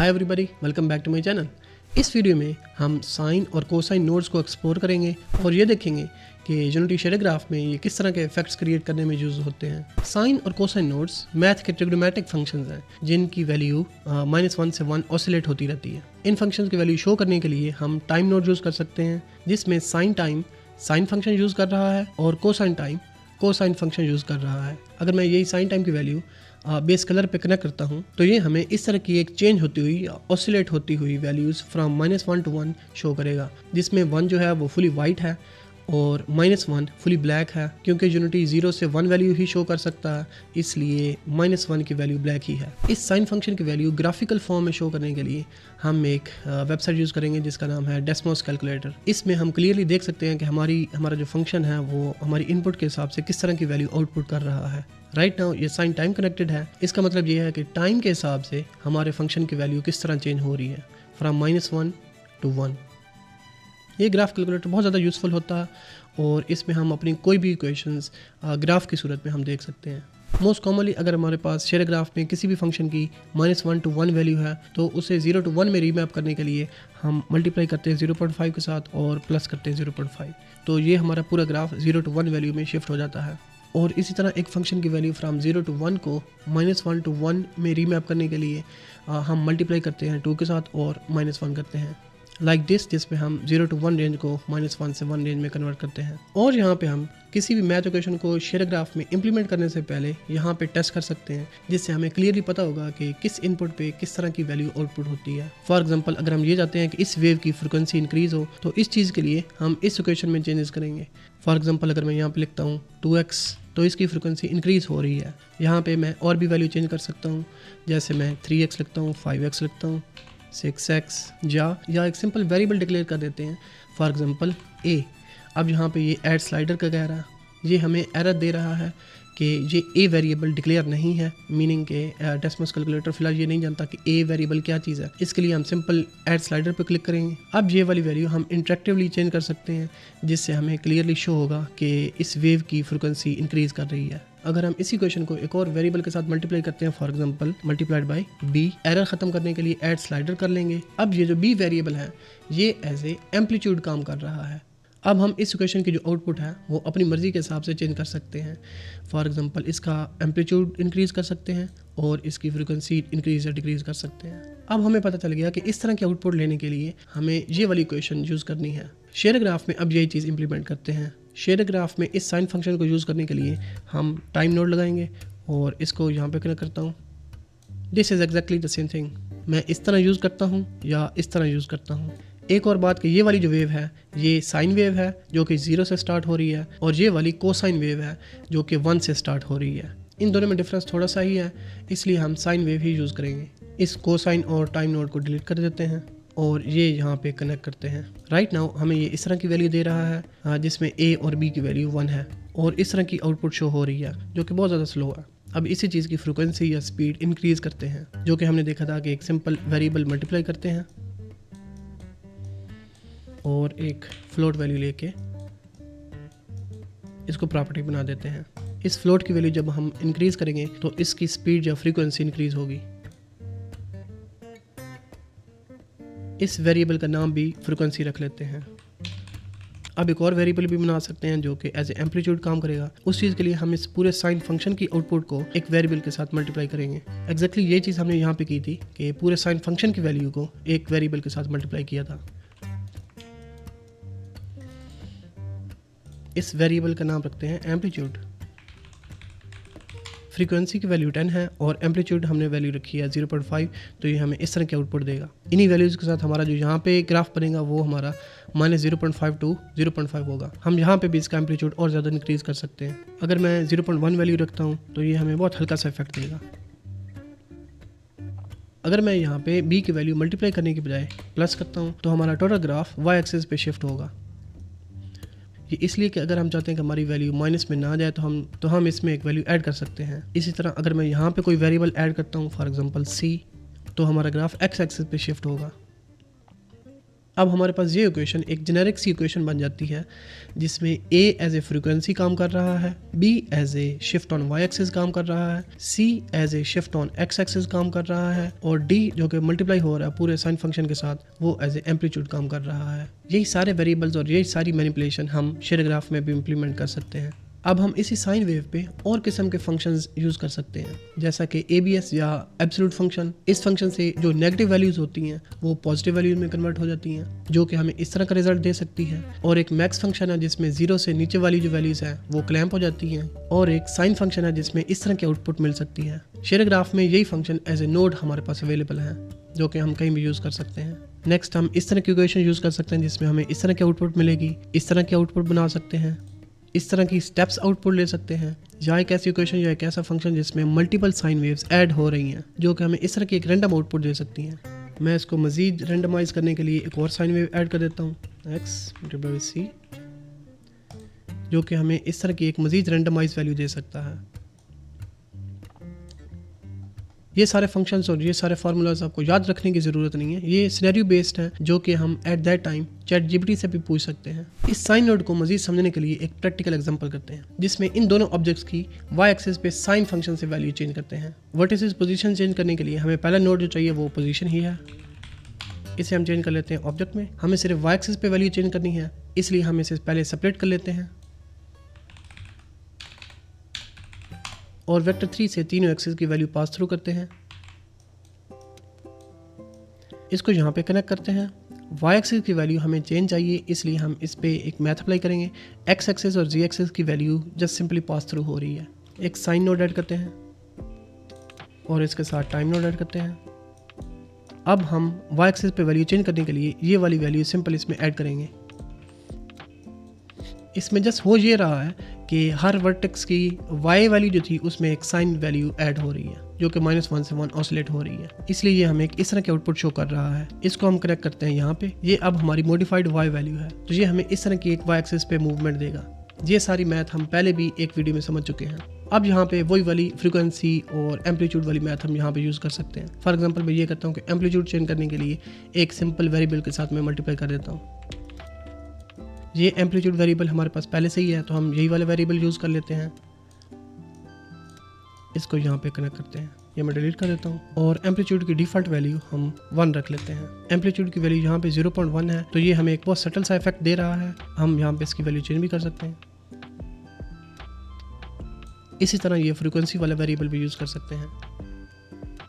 Hi everybody, welcome back to my channel. इस video में हम साइन और कोसाइन नोड्स को एक्सप्लोर करेंगे और ये देखेंगे कि यूनिटी शेडर ग्राफ में ये किस तरह के इफेक्ट्स क्रिएट करने में यूज होते हैं। साइन और कोसाइन नोड्स मैथ के ट्रिग्नोमेट्रिक फंक्शंस हैं जिनकी वैल्यू -1 से 1 ऑसिलेट होती रहती है। इन फंक्शंस की वैल्यू शो करने के लिए हम टाइम नोड यूज़ कर सकते हैं, जिसमें sine time sine function use कर रहा है और cosine time cosine function use कर रहा है। अगर मैं यही साइन टाइम की वैल्यू बेस कलर पे कनेक्ट करता हूँ तो ये हमें इस तरह की एक चेंज होती हुई ऑसिलेट होती हुई वैल्यूज़ फ्रॉम -1 to 1 शो करेगा, जिसमें 1 जो है वो फुली वाइट है और -1 फुली ब्लैक है। क्योंकि यूनिटी 0 से 1 वैल्यू ही शो कर सकता है, इसलिए -1 की वैल्यू ब्लैक ही है। इस साइन फंक्शन की वैल्यू ग्राफिकल फॉर्म में शो करने के लिए हम एक वेबसाइट यूज़ करेंगे जिसका नाम है डेस्मोस कैलकुलेटर। इसमें हम क्लियरली देख सकते हैं कि हमारा जो फंक्शन है वो हमारी इनपुट के हिसाब से किस तरह की वैल्यू आउटपुट कर रहा है। राइट नाउ ये साइन टाइम कनेक्टेड है। इसका मतलब ये है कि टाइम के हिसाब से हमारे फंक्शन की वैल्यू किस तरह चेंज हो रही है फ्रॉम -1 to 1। ये ग्राफ कैलकुलेटर बहुत ज़्यादा यूज़फुल होता है और इसमें हम अपनी कोई भी इक्वेशंस ग्राफ की सूरत में हम देख सकते हैं। मोस्ट कॉमनली अगर हमारे पास शेयर ग्राफ में किसी भी फंक्शन की -1 to 1 वैल्यू है तो उसे 0 to 1 में रीमैप करने के लिए हम मल्टीप्लाई करते हैं 0.5 के साथ और प्लस करते हैं 0.5, तो ये हमारा पूरा ग्राफ 0 to 1 वैल्यू में शिफ्ट हो जाता है। और इसी तरह एक फंक्शन की वैल्यू फ्राम 0 to 1 को -1 to 1 में रीमैप करने के लिए हम मल्टीप्लाई करते हैं 2 के साथ और -1 करते हैं लाइक दिस, जिसमें हम 0 to 1 रेंज को -1 से 1 रेंज में कन्वर्ट करते हैं। और यहाँ पे हम किसी भी मैथ इक्वेशन को शेयर ग्राफ में इंप्लीमेंट करने से पहले यहाँ पे टेस्ट कर सकते हैं, जिससे हमें क्लियरली पता होगा कि किस इनपुट पे किस तरह की वैल्यू आउटपुट होती है। फॉर एग्जांपल अगर हम ये चाहते हैं कि इस वेव की फ्रिक्वेंसी इंक्रीज हो तो इस चीज़ के लिए हम इस इक्वेशन में चेंजेस करेंगे। फॉर एग्जांपल अगर मैं यहाँ पे लिखता हूँ 2x तो इसकी फ्रिक्वेंसी इंक्रीज हो रही है। यहाँ पे मैं और भी वैल्यू चेंज कर सकता हूँ, जैसे मैं 3x लिखता हूँ, 5x लिखता हूँ, 6x या एक सिंपल वेरिएबल डिक्लेयर कर देते हैं, फॉर एग्जांपल a। अब यहाँ पे ये ऐड स्लाइडर का कह रहा है, ये हमें एरर दे रहा है कि ये a वेरिएबल डिक्लेयर नहीं है, मीनिंग के डेस्मोस कैलकुलेटर फिलहाल ये नहीं जानता कि a वेरिएबल क्या चीज़ है। इसके लिए हम सिंपल ऐड स्लाइडर पे क्लिक करेंगे। अब ये वाली वैल्यू हम इंटरेक्टिवली चेंज कर सकते हैं, जिससे हमें क्लियरली शो होगा कि इस वेव की फ्रिक्वेंसी इंक्रीज कर रही है। अगर हम इसी क्वेश्चन को एक और वेरिएबल के साथ मल्टीप्लाई करते हैं, for example multiplied by b, error खत्म करने के लिए ऐड स्लाइडर कर लेंगे। अब ये जो b वेरिएबल है ये एज ए एम्पलीट्यूड काम कर रहा है। अब हम इस इक्वेशन की जो आउटपुट है वो अपनी मर्जी के हिसाब से चेंज कर सकते हैं। फॉर एग्जांपल इसका एम्पलीट्यूड इंक्रीज कर सकते हैं और इसकी फ्रिक्वेंसी इंक्रीज या डिक्रीज कर सकते हैं। अब हमें पता चल गया कि इस तरह की आउटपुट लेने के लिए हमें ये वाली इक्वेशन यूज़ करनी है। शेयर ग्राफ में अब यही चीज़ इंप्लीमेंट करते हैं। शेयर ग्राफ में इस साइन फंक्शन को यूज़ करने के लिए हम टाइम नोड लगाएंगे और इसको यहाँ पे कनेक्ट करता हूँ। This is exactly the same thing. मैं इस तरह यूज़ करता हूँ या इस तरह यूज़ करता हूँ। एक और बात कि ये वाली जो वेव है ये साइन वेव है जो कि 0 से स्टार्ट हो रही है और ये वाली कोसाइन वेव है जो कि 1 से स्टार्ट हो रही है। इन दोनों में डिफरेंस थोड़ा सा ही है, इसलिए हम साइन वेव ही यूज़ करेंगे। इस कोसाइन और टाइम नोड को डिलीट कर देते हैं और ये यहाँ पे कनेक्ट करते हैं। राइट नाउ हमें ये इस तरह की वैल्यू दे रहा है जिसमें a और b की वैल्यू 1 है और इस तरह की आउटपुट शो हो रही है जो कि बहुत ज़्यादा स्लो है। अब इसी चीज़ की फ्रिक्वेंसी या स्पीड इंक्रीज करते हैं, जो कि हमने देखा था कि एक सिंपल वेरिएबल मल्टीप्लाई करते हैं और एक फ्लोट वैल्यू लेके इसको प्रॉपर्टी बना देते हैं। इस फ्लोट की वैल्यू जब हम इंक्रीज करेंगे तो इसकी स्पीड या फ्रीक्वेंसी इंक्रीज होगी। इस वेरिएबल का नाम भी फ्रीक्वेंसी रख लेते हैं। अब एक और वेरिएबल भी बना सकते हैं जो कि एज ए एम्पलीट्यूड काम करेगा। उस चीज़ के लिए हम इस पूरे साइन फंक्शन की आउटपुट को एक वेरिएबल के साथ मल्टीप्लाई करेंगे। एग्जैक्टली ये चीज़ हमने यहाँ पे की थी कि पूरे साइन फंक्शन की वैल्यू को एक वेरिएबल के साथ मल्टीप्लाई किया था। इस वेरिएबल का नाम रखते हैं एम्पलीट्यूड। फ्रीक्वेंसी की वैल्यू 10 है और एम्पलीट्यूड हमने वैल्यू रखी है 0.5, तो ये हमें इस तरह की आउटपुट देगा। इन्हीं वैल्यूज़ के साथ हमारा जो यहाँ पे ग्राफ बनेगा वो हमारा -0.5 to 0.5 होगा। हम यहाँ पे भी इसका एम्पलीट्यूड और ज़्यादा इंक्रीज़ कर सकते हैं। अगर मैं 0.1 वैल्यू रखता हूँ तो ये हमें बहुत हल्का सा इफेक्ट देगा। अगर मैं यहाँ पे b की वैल्यू मल्टीप्लाई करने के बजाय प्लस करता हूँ तो हमारा टोटल ग्राफ y एक्सिस पे शिफ्ट होगा। ये इसलिए कि अगर हम चाहते हैं कि हमारी वैल्यू माइनस में ना जाए तो हम इसमें एक वैल्यू ऐड कर सकते हैं। इसी तरह अगर मैं यहाँ पे कोई वेरिएबल ऐड करता हूँ, फॉर एग्जांपल c, तो हमारा ग्राफ x एक्सिस पे शिफ्ट होगा। अब हमारे पास ये इक्वेशन एक जेनेरिक सी इक्वेशन बन जाती है जिसमें A एज ए फ्रीक्वेंसी काम कर रहा है, B as a shift on Y axis काम कर रहा है, C as a shift on X axis काम कर रहा है और D जो कि मल्टीप्लाई हो रहा है पूरे साइन फंक्शन के साथ वो एज ए एम्पलीट्यूड काम कर रहा है। यही सारे वेरिएबल्स और यही सारी मैनिपुलेशन हम शेडर ग्राफ में भी इम्प्लीमेंट कर सकते हैं। अब हम इसी साइन वेव पे और किस्म के फंक्शंस यूज़ कर सकते हैं जैसा कि ABS या एब्सोल्यूट फंक्शन। इस फंक्शन से जो नेगेटिव वैल्यूज़ होती हैं वो पॉजिटिव वैल्यूज में कन्वर्ट हो जाती हैं जो कि हमें इस तरह का रिजल्ट दे सकती है। और एक मैक्स फंक्शन है जिसमें 0 से नीचे वाली जो वैल्यूज़ है वो क्लैंप हो जाती हैं। और एक साइन फंक्शन है जिसमें इस तरह की आउटपुट मिल सकती है। शेडर ग्राफ में यही फंक्शन एज ए नोड हमारे पास अवेलेबल है जो कि हम कहीं भी यूज़ कर सकते हैं। नेक्स्ट हम इस तरह की इक्वेशन यूज़ कर सकते हैं जिसमें हमें इस तरह की आउटपुट मिलेगी, इस तरह की आउटपुट बना सकते हैं, इस तरह की स्टेप्स आउटपुट ले सकते हैं, या एक ऐसी इक्वेशन या एक ऐसा फंक्शन जिसमें मल्टीपल साइन वेव्स ऐड हो रही हैं जो कि हमें इस तरह की एक रैंडम आउटपुट दे सकती हैं। मैं इसको मज़ीद रैंडमाइज करने के लिए एक और साइन वेव ऐड कर देता हूँ x/c जो कि हमें इस तरह की एक मज़ीद रैंडमाइज वैल्यू दे सकता है। ये सारे फंक्शंस और ये सारे फार्मूलाज आपको याद रखने की ज़रूरत नहीं है, ये सिनेरियो बेस्ड हैं जो कि हम एट दैट टाइम ChatGPT से भी पूछ सकते हैं। इस साइन नोड को मज़ीद समझने के लिए एक प्रैक्टिकल एग्जांपल करते हैं जिसमें इन दोनों ऑब्जेक्ट्स की y एक्सिस पे साइन फंक्शन से वैल्यू चेंज करते हैं। वर्टिसेस पोजीशन चेंज करने के लिए हमें पहला नोड जो चाहिए वो पोजीशन ही है। इसे हम चेंज कर लेते हैं ऑब्जेक्ट में। हमें सिर्फ y एक्सिस पे वैल्यू चेंज करनी है इसलिए हम इसे पहले सेपरेट कर लेते हैं और वेक्टर 3 से तीनों एक्सिस की वैल्यू पास थ्रू करते हैं। इसको यहाँ पे कनेक्ट करते हैं। y एक्सिस की वैल्यू हमें चेंज चाहिए इसलिए हम इस पे एक मैथ अप्लाई करेंगे। x एक्सिस और z एक्सिस की value just simply pass through हो रही है। एक साइन नोड ऐड करते हैं और इसके साथ टाइम नोड ऐड करते हैं। अब हम y एक्सिस पे वैल्यू चेंज करने के लिए ये वाली वैल्यू सिंपल इसमें ऐड करेंगे। इसमें जस्ट हो ये रहा है कि हर वर्टेक्स की y वैल्यू जो थी उसमें एक साइन वैल्यू ऐड हो रही है जो कि -1 से 1 ऑसिलेट हो रही है, इसलिए ये हमें एक इस तरह के आउटपुट शो कर रहा है। इसको हम कनेक्ट करते हैं यहाँ पे। ये अब हमारी मॉडिफाइड y वैल्यू है तो ये हमें इस तरह की एक y एक्सिस पे मूवमेंट देगा। ये सारी मैथ हम पहले भी एक वीडियो में समझ चुके हैं। अब यहाँ पे वही वाली फ्रीक्वेंसी और एम्पलीट्यूड वाली मैथ हम यहाँ पे यूज़ कर सकते हैं। फॉर एग्जाम्पल मैं ये करता हूँ कि एम्पलीट्यूड चेंज करने के लिए एक सिंपल वेरिएबल के साथ मैं मल्टीप्लाई कर देता हूँ। ये एम्पलीट्यूड वेरिएबल हमारे पास पहले से ही है तो हम यही वाले वेरिएबल यूज़ कर लेते हैं। इसको यहाँ पे कनेक्ट करते हैं। ये मैं डिलीट कर देता हूँ और एम्पलीट्यूड की डिफ़ॉल्ट वैल्यू हम 1 रख लेते हैं। एम्पलीट्यूड की वैल्यू यहाँ पे 0.1 है तो ये हमें एक बहुत सटल सा इफेक्ट दे रहा है। हम यहाँ पे इसकी वैल्यू चेंज भी कर सकते हैं। इसी तरह ये फ्रीक्वेंसी वाला वेरिएबल भी यूज़ कर सकते हैं।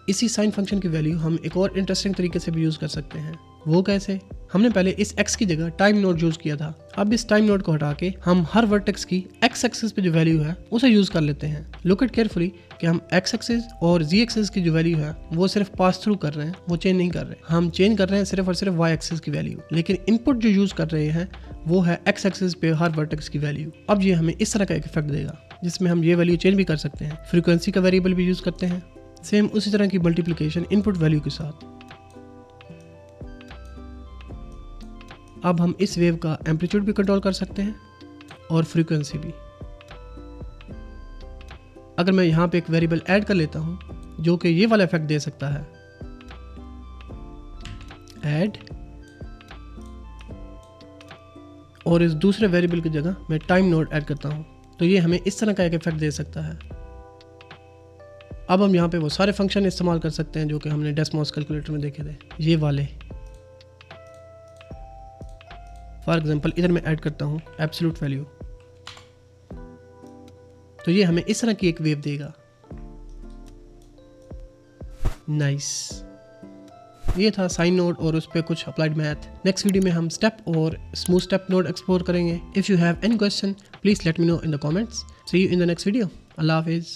इसी साइन फंक्शन की वैल्यू हम एक और इंटरेस्टिंग तरीके से भी यूज़ कर सकते हैं। वो कैसे? हमने पहले इस x की जगह टाइम नोड यूज़ किया था। अब इस टाइम नोड को हटा के हम हर वर्टेक्स की x एक्सिस पे जो वैल्यू है उसे यूज़ कर लेते हैं। लुक एट केयरफुली कि हम x एक्सिस और z एक्सिस की जो वैल्यू है वो सिर्फ पास थ्रू कर रहे हैं, वो चेंज नहीं कर रहे। हम चेंज कर रहे हैं सिर्फ और सिर्फ y एक्सिस की वैल्यू, लेकिन इनपुट जो यूज़ कर रहे हैं वो है x एक्सिस पे हर वर्टेक्स की वैल्यू। अब ये हमें इस तरह का एक इफेक्ट देगा जिसमें हम ये वैल्यू चेंज भी कर सकते हैं। फ्रीक्वेंसी का वेरिएबल भी यूज़ करते हैं, सेम उसी तरह की मल्टीप्लिकेशन इनपुट वैल्यू के साथ। अब हम इस वेव का एम्पलीट्यूड भी कंट्रोल कर सकते हैं और फ्रीक्वेंसी भी। अगर मैं यहाँ पे एक वेरिएबल ऐड कर लेता हूँ जो कि ये वाला इफेक्ट दे सकता है, ऐड, और इस दूसरे वेरिएबल की जगह मैं टाइम नोड ऐड करता हूँ तो ये हमें इस तरह का एक इफेक्ट दे सकता है। अब हम यहाँ पे वो सारे फंक्शन इस्तेमाल कर सकते हैं जो कि हमने डेस्मोस कैलकुलेटर में देखे थे, ये वाले। फॉर एग्जांपल इधर मैं ऐड करता हूँ एब्सोल्यूट वैल्यू तो ये हमें इस तरह की एक वेव देगा। नाइस। ये था साइन नोड और उस पर कुछ अप्लाइड मैथ। नेक्स्ट वीडियो में हम स्टेप और स्मूथ स्टेप नोड एक्सप्लोर करेंगे। If you have any question please let me know in the comments. See you in the next video. Allah हाफिज़।